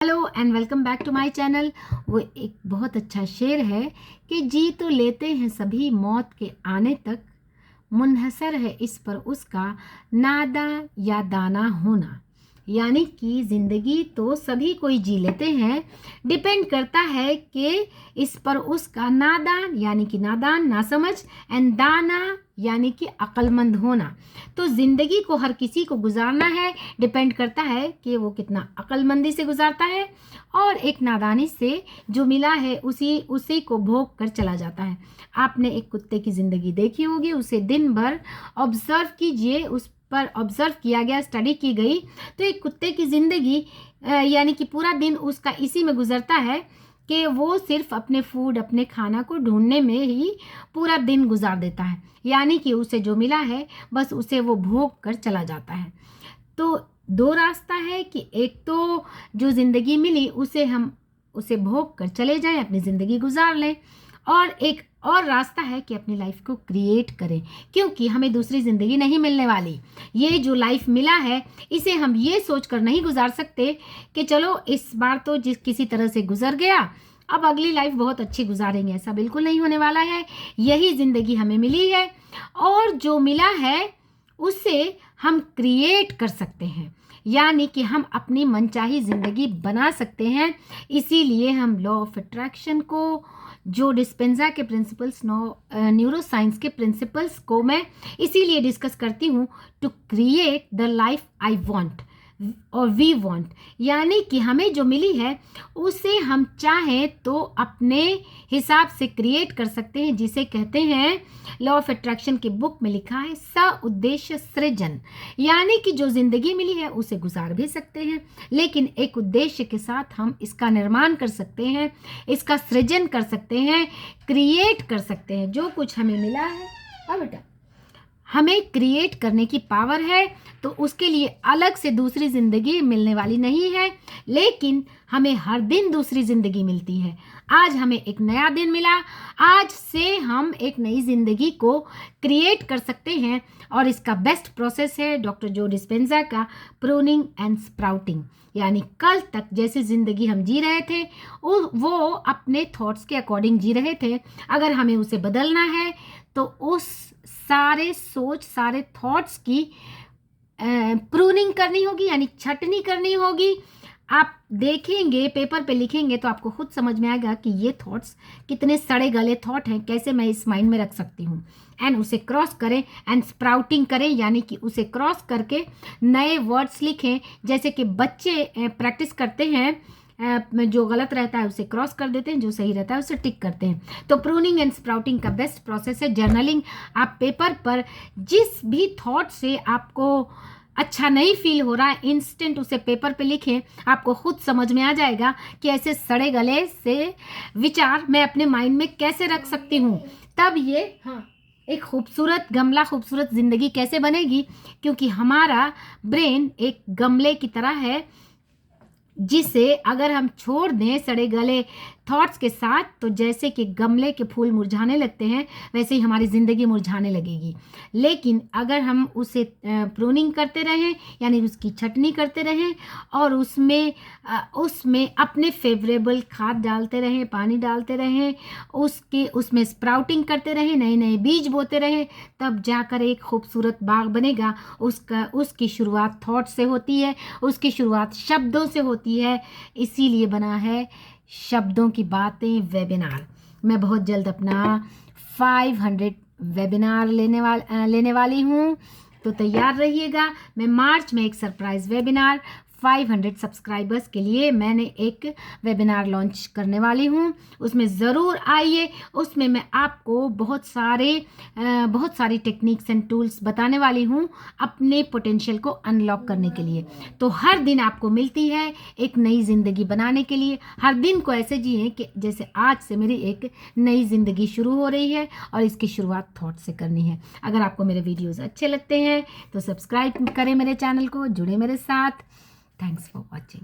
Hello and welcome back to my channel. वो एक बहुत अच्छा शेर है कि जी तो लेते हैं सभी मौत के आने तक, मुनहसर है इस पर उसका नादा या दाना होना। यानी कि ज़िंदगी तो सभी कोई जी लेते हैं, डिपेंड करता है कि इस पर उसका नादान यानी कि नादान नासमझ एंड दाना यानी कि अक्लमंद होना। तो ज़िंदगी को हर किसी को गुजारना है, डिपेंड करता है कि वो कितना अक्लमंदी से गुजारता है और एक नादानी से जो मिला है उसी को भोग कर चला जाता है। आपने एक कुत्ते की ज़िंदगी देखी होगी, उसे दिन भर ऑब्जर्व कीजिए, उस पर ऑब्जर्व किया गया, स्टडी की गई, तो एक कुत्ते की ज़िंदगी यानी कि पूरा दिन उसका इसी में गुजरता है कि वो सिर्फ अपने फूड, अपने खाना को ढूंढने में ही पूरा दिन गुजार देता है। यानी कि उसे जो मिला है बस उसे वो भोग कर चला जाता है। तो दो रास्ता है कि एक तो जो ज़िंदगी मिली उसे भोग कर चले जाएं, अपनी ज़िंदगी गुजार लें, और एक और रास्ता है कि अपनी लाइफ को क्रिएट करें, क्योंकि हमें दूसरी ज़िंदगी नहीं मिलने वाली। ये जो लाइफ मिला है इसे हम ये सोचकर नहीं गुजार सकते कि चलो इस बार तो किसी तरह से गुजर गया, अब अगली लाइफ बहुत अच्छी गुजारेंगे। ऐसा बिल्कुल नहीं होने वाला है। यही ज़िंदगी हमें मिली है और जो मिला है उसे हम क्रिएट कर सकते हैं, यानी कि हम अपनी मनचाही ज़िंदगी बना सकते हैं। इसीलिए हम लॉ ऑफ अट्रैक्शन को, जो डिस्पेंजा के प्रिंसिपल्स, न्यूरो साइंस के प्रिंसिपल्स को मैं इसीलिए डिस्कस करती हूँ, to create the life I want और वी वांट। यानी कि हमें जो मिली है उसे हम चाहें तो अपने हिसाब से क्रिएट कर सकते हैं, जिसे कहते हैं, लॉ ऑफ अट्रैक्शन की बुक में लिखा है, सउद्देश्य सृजन। यानी कि जो ज़िंदगी मिली है उसे गुजार भी सकते हैं, लेकिन एक उद्देश्य के साथ हम इसका निर्माण कर सकते हैं, इसका सृजन कर सकते हैं, क्रिएट कर सकते हैं। जो कुछ हमें मिला है, हाँ बेटा, हमें क्रिएट करने की पावर है, तो उसके लिए अलग से दूसरी ज़िंदगी मिलने वाली नहीं है, लेकिन हमें हर दिन दूसरी ज़िंदगी मिलती है। आज हमें एक नया दिन मिला, आज से हम एक नई ज़िंदगी को क्रिएट कर सकते हैं, और इसका बेस्ट प्रोसेस है डॉक्टर जो डिस्पेंजा का प्रूनिंग एंड स्प्राउटिंग। यानी कल तक जैसे ज़िंदगी हम जी रहे थे वो अपने थॉट्स के अकॉर्डिंग जी रहे थे, अगर हमें उसे बदलना है तो उस सारे थॉट्स की प्रूनिंग करनी होगी, यानी छटनी करनी होगी। आप देखेंगे, पेपर पे लिखेंगे तो आपको खुद समझ में आएगा कि ये थॉट्स कितने सड़े गले थॉट हैं, कैसे मैं इस माइंड में रख सकती हूँ। एंड उसे क्रॉस करें एंड स्प्राउटिंग करें, यानी कि उसे क्रॉस करके नए वर्ड्स लिखें। जैसे कि बच्चे प्रैक्टिस करते हैं, जो गलत रहता है उसे क्रॉस कर देते हैं, जो सही रहता है उसे टिक करते हैं। तो प्रूनिंग एंड स्प्राउटिंग का बेस्ट प्रोसेस है जर्नलिंग। आप पेपर पर जिस भी थॉट से आपको अच्छा नहीं फील हो रहा है, इंस्टेंट उसे पेपर पे लिखें, आपको खुद समझ में आ जाएगा कि ऐसे सड़े गले से विचार मैं अपने माइंड में कैसे रख सकती हूँ। तब ये एक खूबसूरत गमला, खूबसूरत ज़िंदगी कैसे बनेगी, क्योंकि हमारा ब्रेन एक गमले की तरह है, जिसे अगर हम छोड़ दें सड़े गले थॉट्स के साथ, तो जैसे कि गमले के फूल मुरझाने लगते हैं वैसे ही हमारी ज़िंदगी मुरझाने लगेगी। लेकिन अगर हम उसे प्रूनिंग करते रहें, यानी उसकी छटनी करते रहें, और उसमें अपने फेवरेबल खाद डालते रहें, पानी डालते रहें, उसमें स्प्राउटिंग करते रहें, नए नए बीज बोते रहें, तब जाकर एक खूबसूरत बाग बनेगा। उसकी शुरुआत थॉट से होती है, उसकी शुरुआत शब्दों से होती है। इसीलिए बना है शब्दों की बातें वेबिनार। मैं बहुत जल्द अपना 500 वेबिनार लेने वाली हूँ, तो तैयार रहिएगा। मैं मार्च में एक सरप्राइज़ वेबिनार 500 सब्सक्राइबर्स के लिए मैंने एक वेबिनार लॉन्च करने वाली हूँ, उसमें ज़रूर आइए। उसमें मैं आपको बहुत सारी टेक्निक्स एंड टूल्स बताने वाली हूँ अपने पोटेंशियल को अनलॉक करने के लिए। तो हर दिन आपको मिलती है एक नई ज़िंदगी बनाने के लिए। हर दिन को ऐसे जिए कि जैसे आज से मेरी एक नई ज़िंदगी शुरू हो रही है, और इसकी शुरुआत थॉट से करनी है। अगर आपको मेरे वीडियोज़ अच्छे लगते हैं तो सब्सक्राइब करें मेरे चैनल को, जुड़े मेरे साथ। Thanks for watching.